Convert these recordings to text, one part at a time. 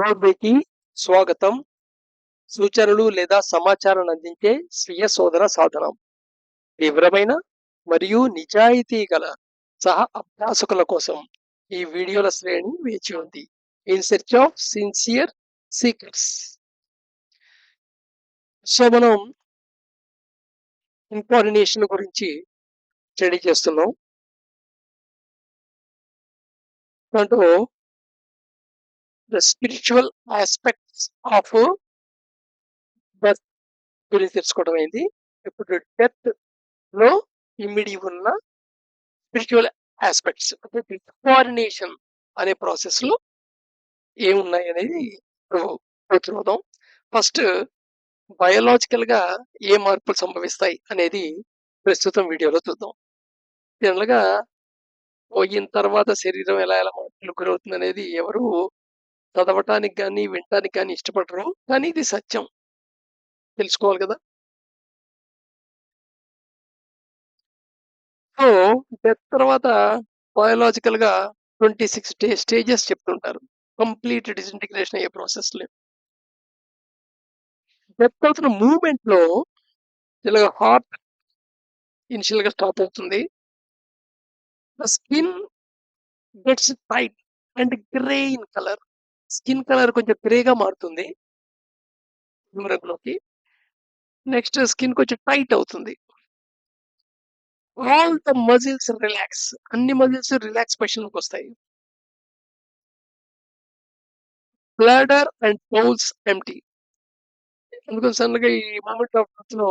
రోడ్డుకి స్వాగతం. సూచనలు లేదా సమాచారాన్ని అందించే స్వీయ శోధన సాధనం. వివరమైన మరియు నిజాయితీ గల అభ్యాసకుల కోసం ఈ వీడియోల శ్రేణి వేచి ఉంది. In search of sincere seekers. So మనం ఇంపాలినేషన్ గురించి స్టడీ చేస్తున్నాం. దాంట్లో the spiritual aspects of death గురించి తెలుసుకోవడం అయింది. ఇప్పుడు డెత్ లో ఇమిడి ఉన్న స్పిరిచువల్ ఆస్పెక్ట్స్ అంటే డిస్కారినేషన్ అనే ప్రాసెస్ లో ఏమున్నాయి అనేది ఇప్పుడు చూద్దాం. ఫస్ట్ బయోలాజికల్ గా ఏ మార్పులు సంభవిస్తాయి అనేది ప్రస్తుతం వీడియోలో చూద్దాం. జనరల్ గా పోయిన తర్వాత శరీరం ఎలా ఎలా మార్పులు గురవుతుంది అనేది ఎవరు చదవటానికి కానీ వినటానికి కానీ ఇష్టపడరు, కానీ ఇది సత్యం, తెలుసుకోవాలి కదా. సో డెత్ తర్వాత బయోలాజికల్ గా 26 స్టేజెస్ చెప్తుంటారు కంప్లీట్ డిసింటిగ్రేషన్ అయ్యే ప్రాసెస్ లో. డెత్ అవుతున్న మూవ్మెంట్ లో ఇలాగ హార్ట్ ఇనిషియల్ గా స్టాప్ అవుతుంది. The skin gets tight and grey in colour. Skin colour కొంచెం గ్రేగా మారుతుంది రంగులోకి. నెక్స్ట్ స్కిన్ కొంచెం టైట్ అవుతుంది. All the muscles relax. అన్ని మజిల్స్ రిలాక్సేషన్ లోకి వస్తాయి. Bladder and bowls empty. ఎందుకంటే సడన్ గా ఈ మూమెంట్ ఆఫ్ డెత్ లో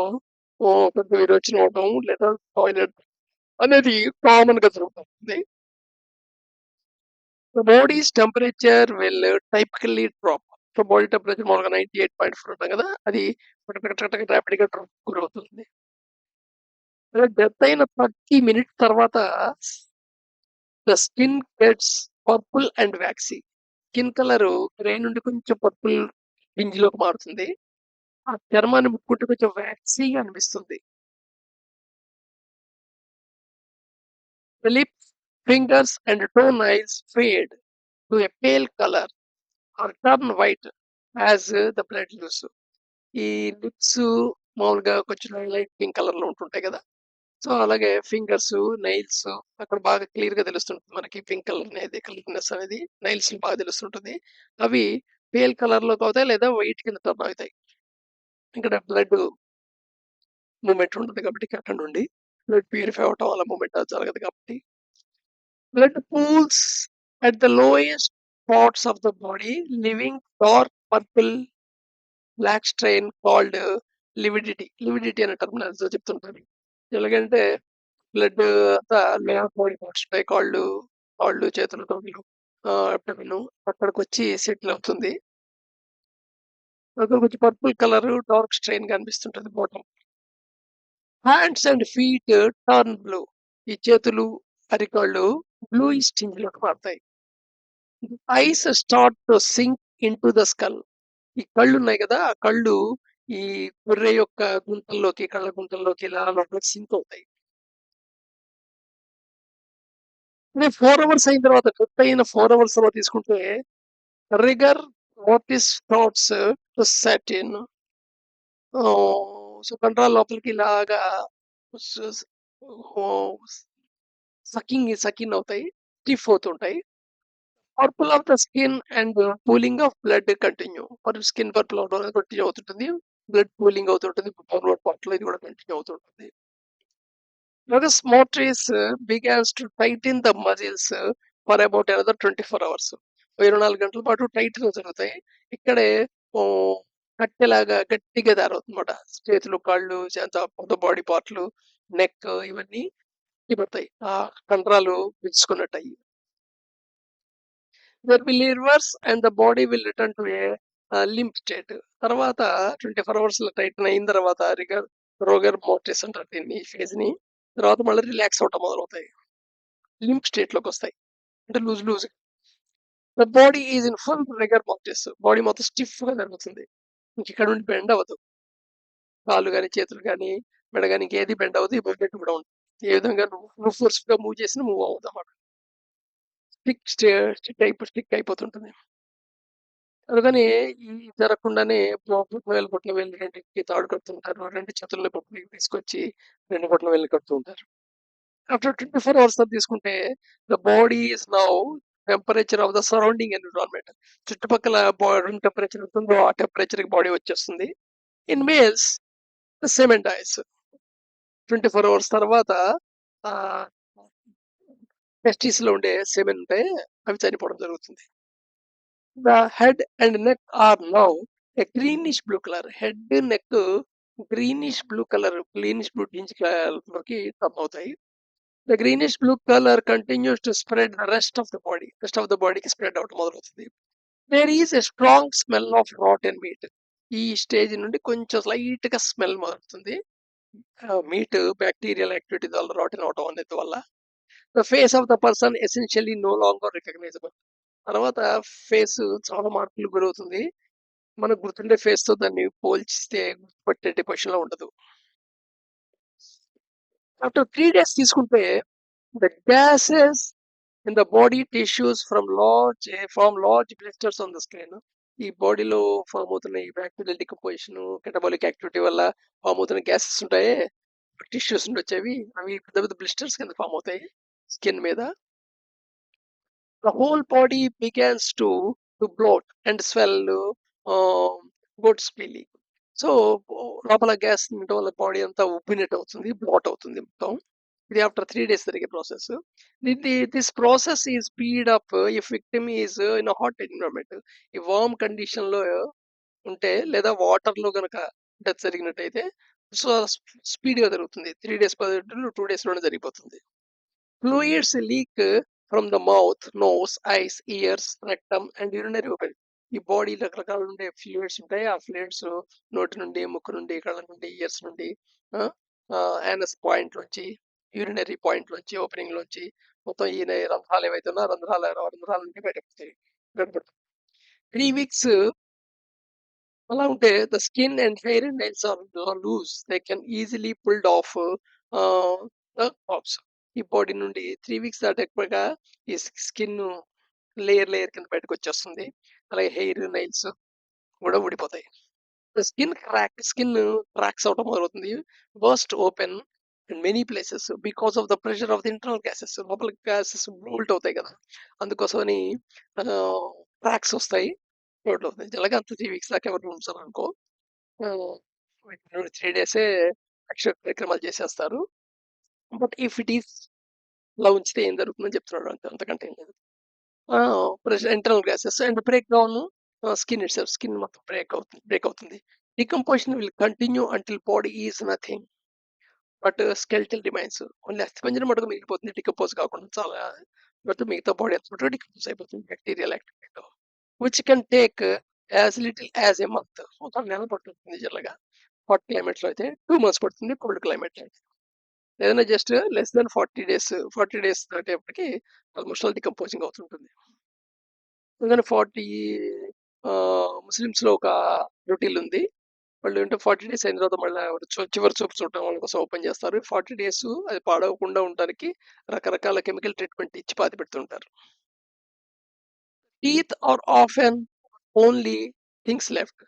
పెద్ద విరోచన అవడం లేదా టాయిలెట్ అనేది కామన్ గా జరుగుతుంది. The body's temperature will typically drop. So body temperature మామూలుగా 98.4 ఉంటాం కదా, అది ర్యాపిడ్ గా డ్రాప్ గురవుతుంది. డెత్ అయిన 30 మినిట్స్ తర్వాత the skin gets purple and waxy. Skin colour grey నుండి కొంచెం పర్పుల్ పింజ్ లోకి మారుతుంది. ఆ చర్మాన్ని ముట్టుకుంటే కొంచెం వ్యాక్సీగా అనిపిస్తుంది. The lips, fingers and toenails fade to a pale color or turn white as the blood loose. ఈ లిప్స్ మామూలుగా కొంచెం లైట్ పింక్ కలర్ లో ఉంటుంటాయి కదా. సో అలాగే ఫింగర్స్, నైల్స్ అక్కడ బాగా క్లియర్ గా తెలుస్తుంటుంది మనకి. పింక్ కలర్ అనేది, కలర్నెస్ అనేది నైల్స్ బాగా తెలుస్తుంటుంది. అవి పేల్ కలర్ లోకి అవుతాయి లేదా వైట్ కింద టర్న్ అవుతాయి. ఇక్కడ బ్లడ్ మూమెంట్ ఉంటుంది కాబట్టి అక్కడ నుండి బ్లడ్ ప్యూరిఫై అవటం అలా మూమెంట్ జరగదు కాబట్టి. Blood pools at the lowest parts of the body, leaving dark purple black stain called lividity. Lividity అనే టర్మినాలజీ చెప్తుంటారు. ఎలాగంటే బ్లడ్ అంతా లోయర్ బాడీ పార్ట్స్ ఉంటాయి, కాళ్ళు కాళ్ళు చేతులు తొడలు అబ్డమిన్ అక్కడికి వచ్చి సెటిల్ అవుతుంది. అక్కడ కొంచెం పర్పుల్ కలర్ డార్క్ స్ట్రెయిన్ కనిపిస్తుంటది bottom. Hands and feet turn blue. ఈ చేతులు అరికాళ్ళు బ్లూయిష్ టింజ్ లోకి మారుతాయి. Eyes start to sink into the skull. ఈ కళ్ళు ఉన్నాయి కదా, ఆ కళ్ళు ఈ గొర్రె యొక్క గుంటల్లోకి, కళ్ళ గుంటల్లోకి ఇలా లోపల సింక్ అవుతాయి. 4 అవర్స్ అయిన తర్వాత, డెత్ అయిన 4 అవర్స్ తర్వాత తీసుకుంటే రిగర్ మోర్టిస్ థాట్స్ టు సెట్ ఇన్. సో కండరాల లోపలికి ఇలాగా సకింగ్ సకిన్ అవుతాయి, స్టిఫ్ అవుతుంటాయి. Purple of the skin and cooling of blood continue. Skin purple అవడం అనేది కంటిన్యూ అవుతుంటుంది. బ్లడ్ కూలింగ్ అవుతుంటుంది. ఫార్వర్డ్ పార్ట్ లో ఇది కూడా కంటిన్యూ అవుతుంటుంది. Because motorists begins to tighten the muscles for about another 24 hours. 24 గంటల పాటు టైట్ గా జరుగుతాయి. ఇక్కడే కట్టెలాగా గట్టిగా తయారవుతుందన్నమాట. చేతులు, కాళ్ళు, బాడీ పార్ట్లు, నెక్ ఇవన్నీ పడతాయి. ఆ కండరాలు పిలుచుకున్నట్టు అయ్యి. There will reverse and the body will return to a limp state. తర్వాత 24 అవర్స్ టైటన్ అయిన తర్వాత రోగర్ మోర్టిస్ అంటారు దీన్ని, ఈ ఫేజ్ ని. తర్వాత మళ్ళీ రిలాక్స్ అవటం మొదలవుతాయి, లింప్ స్టేట్ లోకి వస్తాయి, అంటే loose loose. The body is in full rigor mortis. Body మొత్తం స్టిఫ్ గా జరుగుతుంది. ఇక్కడ నుండి బెండ్ అవ్వదు. కాళ్ళు కానీ, చేతులు కానీ, మెడ కానీ ఇంకేది బెండ్ అవ్వదు. ఈ మూవ్మెంట్ కూడా ఉంటుంది. ఏ విధంగా నువ్వు ఫోర్స్ గా మూవ్ చేసినా మూవ్ అవ్వదు అన్నమాట. స్టిక్ అయిపోతుంటుంది. అందుకని ఈ జరగకుండానే పుట్ల వేళ్ళు రెండిటికి తాడు కడుతుంటారు. 2 చేతుల్ని పుట్లకి తీసుకొచ్చి 2 పుట్ల వేళ్ళు కడుతూ ఉంటారు. ఆఫ్టర్ 24 అవర్స్ తీసుకుంటే the body is now temperature of the surrounding environment. చుట్టుపక్కల రూమ్ టెంపరేచర్ ఉంటుందో ఆ టెంపరేచర్‌కి బాడీ వచ్చేస్తుంది. In males semen dies. 24 hours తర్వాత ఆహ్, టెస్టిస్‌లో ఉండే సెమెన్ ఉంటాయి. అవి చనిపోవడం జరుగుతుంది. The head and neck are now a greenish blue color. Head, neck greenish blue color, greenish blue tinge లోకి టర్న్ అవుతాయి. The greenish blue color continues to spread the rest of the body. Rest of the body కి spread అవ్వడం మొదలవుతుంది. There is a strong smell of rotten meat. ఈ stage నుండి కొంచెం లైట్‌గా smell మారుతుంది. మీట్ బ్యాక్టీరియల్ యాక్టివిటీ వల్ల రాటన్ అవటం అనేది వల్ల. The face of the person essentially no longer recognizable. తర్వాత ఫేస్ చాలా మార్పులకు గురవుతుంది. మనకు గుర్తుండే ఫేస్‌తో దాన్ని పోల్చితే గుర్తుపట్టేటి పొజిషన్‌లో ఉండదు. ఆఫ్టర్ 3 డేస్ తీసుకుంటే the gases in the body tissues from large blisters on the skin. ఈ బాడీలో ఫార్మ్ అవుతున్న ఈ బాక్టీరియల్ డికంపోజిషన్, మెటబాలిక్ యాక్టివిటీ వల్ల ఫార్మ్ అవుతున్న గ్యాసెస్ ఉంటాయే, టిష్యూస్ నుండి వచ్చేవి అవి పెద్ద పెద్ద బ్లిస్టర్స్ కింద ఫార్మ్ అవుతాయి స్కిన్ మీద. The whole body begins to bloat and swell, goat's belly. So లోపల గ్యాస్ తినటం వల్ల బాడీ అంతా ఉబ్బినట్టు అవుతుంది, బ్లాట్ అవుతుంది మొత్తం. ఇది ఆఫ్టర్ 3 డేస్ జరిగే process. This process is speed up if victim is in hot environment. ఈ వార్మ్ కండిషన్ లో ఉంటే లేదా వాటర్ లో గనక డెత్ జరిగినట్టయితే సో స్పీడ్ గా జరుగుతుంది. 3 డేస్ 2 డేస్ లోనే జరిగిపోతుంది. Fluids leak from the mouth, nose, eyes, ears, rectum and urinary open. ఈ బాడీ రకరకాల ఉండే ఫ్లూయిడ్స్ ఉంటాయి. ఆ ఫ్లూయిడ్స్ నోటి నుండి, ముక్కు నుండి, కళ్ళ నుండి, ఇయర్స్ నుండి, యానస్ పాయింట్ నుంచి, యూరినరీ పాయింట్ నుంచి, ఓపెనింగ్ నుంచి మొత్తం ఈ రంధ్రాలు ఏవైతే ఉన్నాయో రంధ్రాల నుండి బయటపడతాయి. 3 వీక్స్ అలా ఉంటే the skin and hair and nails are loose. They can easily pulled off the corpse. ఈ బాడీ నుండి 3 వీక్స్ దాటాక ఈ స్కిన్ లేయర్ కింద బయటకొచ్చేస్తుంది. అలాగే హెయిర్, నెయిల్స్ కూడా ఊడిపోతాయి. స్కిన్ క్రాక్స్ అవ్వటం మొదలవుతుంది. Burst open in many places because of the pressure of the internal gases. లోపల గ్యాసెస్ బోల్ట్ అవుతాయి కదా! అందుకోసమని క్రాక్స్ వస్తాయి. బోల్ట్ అవుతాయి. ఇలాగ అంత 3 వీక్స్ దాకా ఎవరు ఉంచారనుకో. ఆహ్, 3 డేసే రక్షక కార్యక్రమాలు చేసేస్తారు. బట్ ఇఫ్ ఇట్ ఈస్ ఇలా ఉంచితే ఏం జరుగుతుందని చెప్తున్నాడు అంతే. అంతకంటే ఏం లేదు. ఆ! Internal gases and break down skin itself. Skin మొత్తం బ్రేక్ అవుతుంది. Decomposition will continue until body is nothing but skeletal remains. Only అస్థిపంజరం మటుకు మిగిలిపోతుంది డీకంపోజ్ కాకుండా. చాలా బట్ మిగతా బాడీ అంతా మటుకు డీకంపోజ్ అయిపోతుంది బ్యాక్టీరియల్ యాక్టివిటీతో. Which can take as little as a month. ఒక నెల పట్టుతుంది జనరల్‌గా. హాట్ క్లైమేట్‌లో అయితే 2 మంత్స్ పడుతుంది. కోల్డ్ క్లైమేట్‌లో అయితే ఏదైనా జస్ట్ లెస్ థాన్ 40 డేస్ దాటేపటికి ఆల్‌మోస్ట్ ఆల్ డీకంపోజింగ్ అవుతుంటుంది. అందుకని 40 ముస్లిమ్స్‌లో ఒక రొటీన్ ఉంది. వాళ్ళు ఏంటో 40 డేస్ అయిన తర్వాత మళ్ళా చివరి చూపు చూడటం వాళ్ళ కోసం ఓపెన్ చేస్తారు. 40 డేస్ అది పాడవకుండా ఉండడానికి రకరకాల కెమికల్ ట్రీట్మెంట్ ఇచ్చి పాతిపెడుతుంటారు. Teeth are often only things left.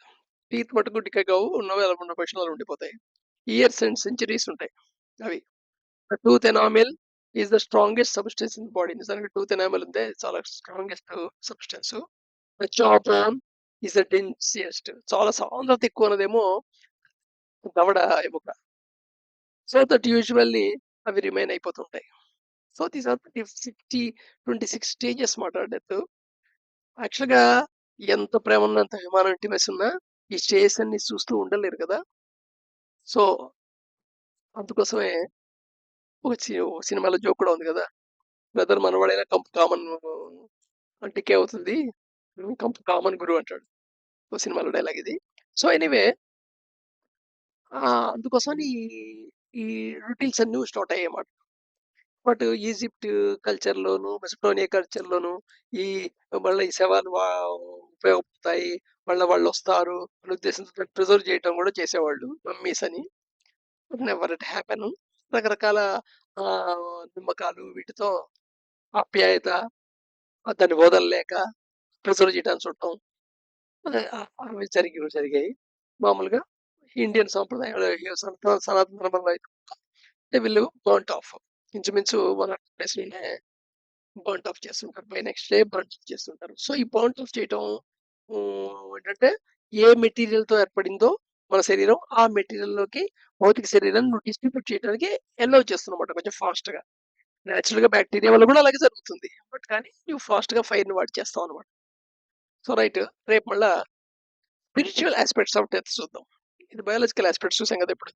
Teeth మటుకు డికే కావు. ఉన్నవి అలా ఉన్న పొజిషన్‌లో ఉండిపోతాయి. ఇయర్స్ అండ్ సెంచరీస్ ఉంటాయి అవి. Tooth enamel is the strongest substance in body. నిజానికి టూత్ ఎనామెల్ ఉందే చాలా strongest substance. The jaw bone is the densest. చాలా సాంద్రత ఎక్కువ ఉన్నదేమో దవడ ఎముక. సో దట్ యూజువల్లీ అవి రిమైన్ అయిపోతుంటాయి. సో దీస్ ఆర్ 26 స్టేజెస్ మాట డెత్. యాక్చువల్‌గా ఎంత ప్రేమ ఉన్న, ఎంత అభిమానం, ఇంటిమెసి ఉన్నా ఈ స్టేజెస్ అన్ని చూస్తూ ఉండలేరు కదా! సో అందుకోసమే ఒక సినిమాలో జోక్ కూడా ఉంది కదా! బ్రదర్ మనవాడైనా కంపు కామన్ డికే అవుతుంది. కంపు కామన్ గురు అంటాడు. ఓ సినిమాలో డైలాగ్ ఇది. సో ఎనీవే అందుకోసమని ఈ రొటీన్స్ అన్నీ స్టార్ట్ అయ్యాయన్నమాట. బట్ ఈజిప్ట్ కల్చర్‌లోను, మెసోపోటేమియా కల్చర్‌లోను ఈ మళ్ళీ ఈ శవాలు ఉపయోగపడతాయి. మళ్ళా వాళ్ళొస్తారు అనే ఉద్దేశంతో ప్రిజర్వ్ చేయటం కూడా చేసేవాళ్ళు మమ్మీస్ అని. But never it happen. రకరకాల నమ్మకాలు వీటితో ఆప్యాయత దాన్ని వదలలేక ప్రిజర్వ్ చేయడానికి చూడటం. అవి జరిగాయి. మామూలుగా ఇండియన్ సాంప్రదాయాలు సనాతన ధర్మంలో అయితే అంటే వీళ్ళు బర్న్ట్ ఆఫ్. ఇంచుమించు 1 ఆర్ 2 డేస్‌లోనే బర్న్ట్ ఆఫ్ చేస్తుంటారు. బై నెక్స్ట్ డే బర్న్ చేస్తుంటారు. సో, ఈ బర్న్ట్ ఆఫ్ చేయటం ఏంటంటే ఏ మెటీరియల్‌తో ఏర్పడిందో మన శరీరం, ఆ మెటీరియల్‌లోకి భౌతిక శరీరాన్ని నువ్వు డిస్ట్రిబ్యూట్ చేయడానికి అలౌ చేస్తుందన్నమాట కొంచెం ఫాస్ట్‌గా. నేచురల్‌గా బాక్టీరియా వల్ల కూడా అలాగే జరుగుతుంది. బట్ కానీ నువ్వు ఫాస్ట్‌గా ఫైర్‌ని వాడి చేస్తావన్నమాట. So, right. రేపు మళ్ళా స్పిరిచ్యువల్ యాస్పెక్ట్స్ ఆఫ్ డెత్ చూద్దాం. ఇది బయాలజికల్ యాస్పెక్ట్స్ చూసాం కదా ఇప్పుడు.